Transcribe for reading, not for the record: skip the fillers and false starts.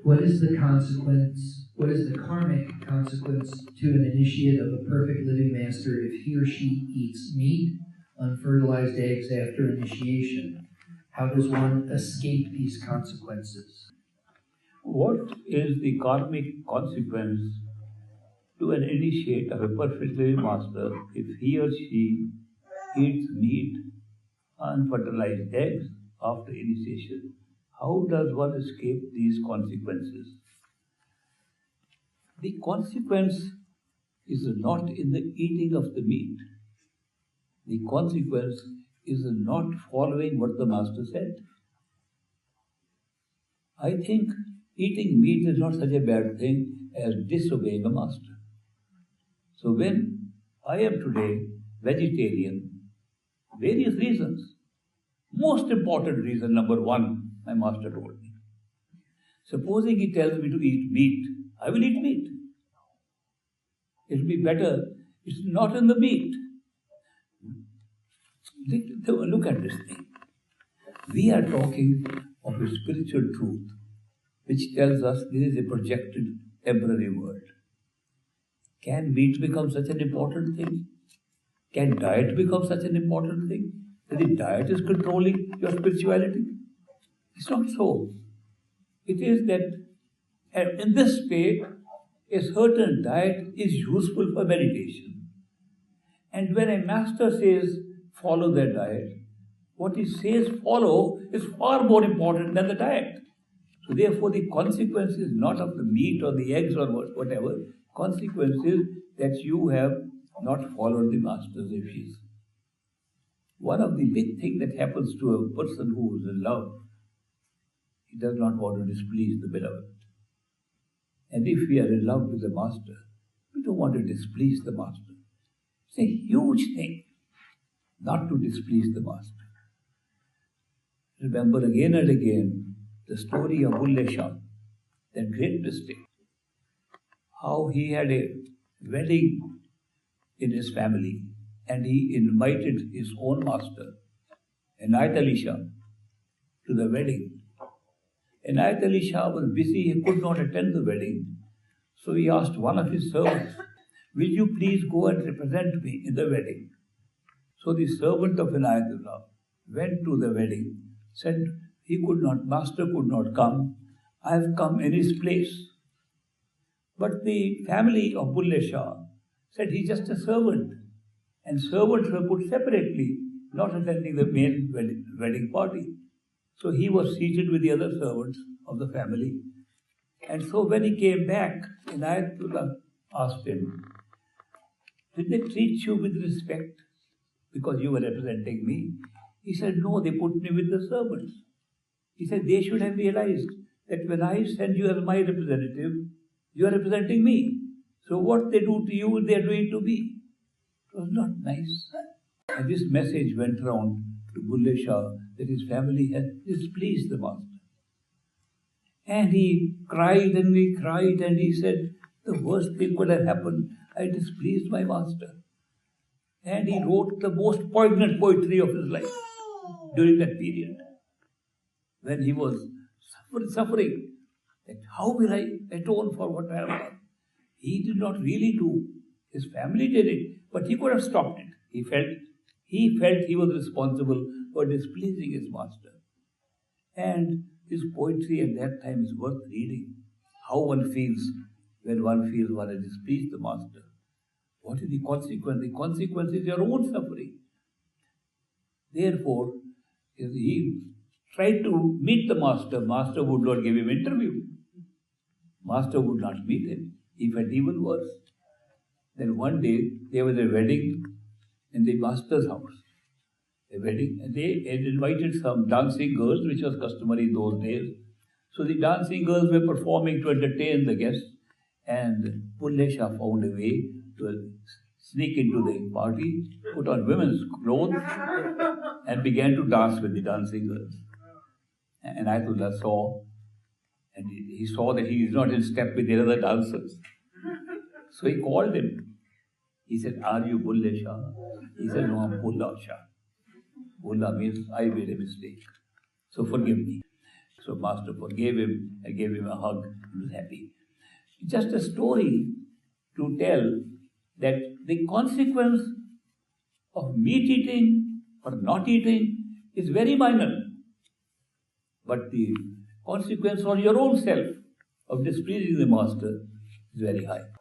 What is the consequence? What is the karmic consequence to an initiate of a perfect living master if he or she eats meat, unfertilized eggs after initiation? How does one escape these consequences? What is the karmic consequence to an initiate of a perfect living master if he or she eats meat, unfertilized eggs after initiation? How does one escape these consequences? The consequence is not in the eating of the meat. The consequence is not following what the master said. I think eating meat is not such a bad thing as disobeying a master. So when I am today vegetarian, various reasons. Most important reason, number one, my master told me. Supposing he tells me to eat meat, I will eat meat. It will be better. It's not in the meat. Look at this thing. We are talking of a spiritual truth which tells us this is a projected temporary world. Can meat become such an important thing? Can diet become such an important thing? That the diet is controlling your spirituality? It's not so. It is that in this state, a certain diet is useful for meditation. And when a master says, follow that diet, what he says follow is far more important than the diet. So therefore the consequence is not of the meat or the eggs or whatever. Consequence is that you have not followed the master's wishes. One of the big things that happens to a person who is in love, he does not want to displease the beloved. And if we are in love with the master, we don't want to displease the master. It's a huge thing not to displease the master. Remember again and again the story of Bulle Shah, that great mistake. How he had a wedding in his family and he invited his own master, Inayat Ali Shah, to the wedding. Inayat Ali Shah was busy, he could not attend the wedding. So he asked one of his servants, will you please go and represent me in the wedding? So the servant of Inayat Allah went to the wedding, said master could not come, I have come in his place. But the family of Bulle Shah said he's just a servant, and servants were put separately, not attending the main wedding party. So he was seated with the other servants of the family. And so when he came back, Inayatullah asked him, did they treat you with respect because you were representing me? He said, no, they put me with the servants. He said, they should have realized that when I send you as my representative, you are representing me. So what they do to you, they are doing to me. It was not nice. And this message went round to Bulle Shah that his family had displeased the master. And he cried and he cried and he said, the worst thing could have happened. I displeased my master. And he wrote the most poignant poetry of his life during that period. When he was suffering, that how will I atone for what I have done? He did not really do. His family did it, but he could have stopped it. He felt he was responsible for displeasing his master. And his poetry at that time is worth reading. How one feels when one feels one has displeased the master. What is the consequence? The consequence is your own suffering. Therefore, he tried to meet the master. Master would not give him interview. Master would not meet him. He felt even worse. Then one day, there was a wedding in the master's house. A wedding, and they had invited some dancing girls, which was customary in those days. So the dancing girls were performing to entertain the guests, and Bulle Shah found a way to sneak into the party, put on women's clothes, and began to dance with the dancing girls. And Ayatollah saw, and he saw that he is not in step with the other dancers. So he called him. He said, are you Bulle Shah? He said, no, I'm Bulla Shah. Bulla means I made a mistake. So forgive me. So master forgave him and gave him a hug and was happy. Just a story to tell that the consequence of meat eating or not eating is very minor. But the consequence for your own self of displeasing the master is very high.